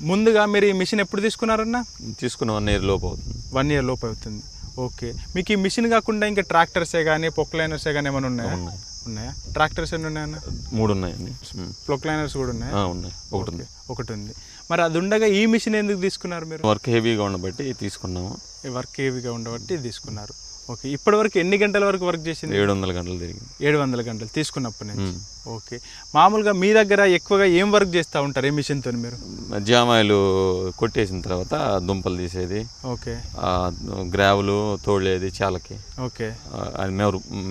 ముందుగా మీరు ఈ మిషన్ ఎప్పుడు తీసుకున్నారన్నా? తీసుకున్న 1 year లోపు అవుతుంది. 1 year లోపు అవుతుంది. ఓకే. మీకు ఈ మిషన్ కాకుండా ఇంకా ట్రాక్టర్సే కానీ పొక్లైనర్సే కానీ ఏమైనా ఉన్నాయా? ఉన్నాయా? ట్రాక్టర్స్ ఎన్ని ఉన్నాయన్నా? 3 ఉన్నాయండి. పొక్లైనర్స్ కూడా ఉన్నాయా? ఉన్నాయి. ఒకటి ఉంది. మరి అది ఉండగా ఈ మిషన్ ఎందుకు తీసుకున్నారు మీరు? వర్క్ హెవీగా ఉండబట్టి తీసుకున్నాము. వర్క్ హెవీగా ఉండబట్టి తీసుకున్నారు. ఓకే. ఇప్పటి వరకు ఎన్ని గంటల వరకు వర్క్ చేసింది? 700 గంటలు తిరిగింది. 700 గంటలు తీసుకున్నప్పటి నుంచి. ఓకే. మామూలుగా మీ దగ్గర ఎక్కువగా ఏం వర్క్ చేస్తూ ఉంటారు ఈ మిషన్తో మీరు? జామాయిలు కొట్టేసిన తర్వాత దుంపలు తీసేది, ఓకే, గ్రావులు తోడేది చాలకి, ఓకే, అది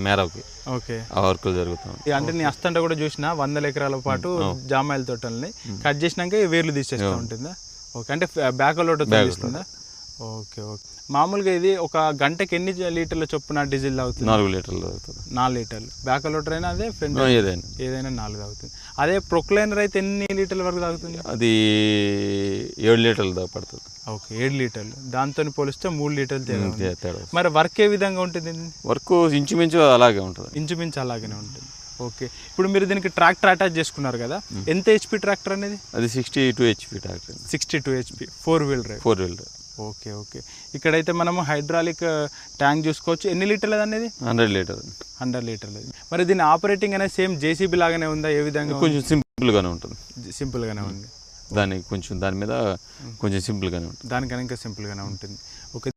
మేరకి, ఓకే, ఆ వర్కులు జరుగుతాం. అంటే నేను అస్తంట కూడా చూసిన 100 ఎకరాల పాటు జామాయిల తోటల్ని కట్ చేసినాక వేర్లు తీసేస్తూ ఉంటుందా? ఓకే. అంటే బ్యాక్ లోడ్ తీస్తుందా? ఓకే. ఓకే. మామూలుగా ఇది ఒక గంటకి ఎన్ని లీటర్ల చొప్పున డీజిల్ అవుతుంది? 4 లీటర్లు అవుతుంది. 4 లీటర్లు. బ్యాక్ లోడర్ అయినా అదే, ఫ్రంట్ ఏదైనా 4 అవుతుంది. అదే ప్రొక్లైనర్ అయితే ఎన్ని లీటర్ల వరకు తాగుతుంది? అది 7 లీటర్లు దాకా పడుతుంది. ఓకే, 7 లీటర్లు. దాంతో పోలిస్తే 3 లీటర్లు తేడా. మరి వర్క్ ఏ విధంగా ఉంటుంది? వర్క్ ఇంచుమించు అలాగే ఉంటుంది. ఇంచుమించు అలాగే ఉంటుంది. ఓకే. ఇప్పుడు మీరు దీనికి ట్రాక్టర్ అటాచ్ చేసుకున్నారు కదా, ఎంత హెచ్పి ట్రాక్టర్ అనేది? అది 62 HP tractor. 62 HP 4 wheel drive. Okay. Okay. ఇక్కడైతే మనము హైడ్రాలిక్ ట్యాంక్ చూసుకోవచ్చు. ఎన్ని లీటర్లు అనేది? 100 లీటర్. 100 లీటర్లు. మరి దీని ఆపరేటింగ్ అనేది సేమ్ జేసీబీ లాగానే ఉందా? ఏ విధంగా? కొంచెం సింపుల్గానే ఉంటుంది. సింపుల్గానే ఉంది. దాని మీద కొంచెం సింపుల్గానే ఉంటుంది. దానికన్నా ఇంకా సింపుల్గానే ఉంటుంది. ఓకే.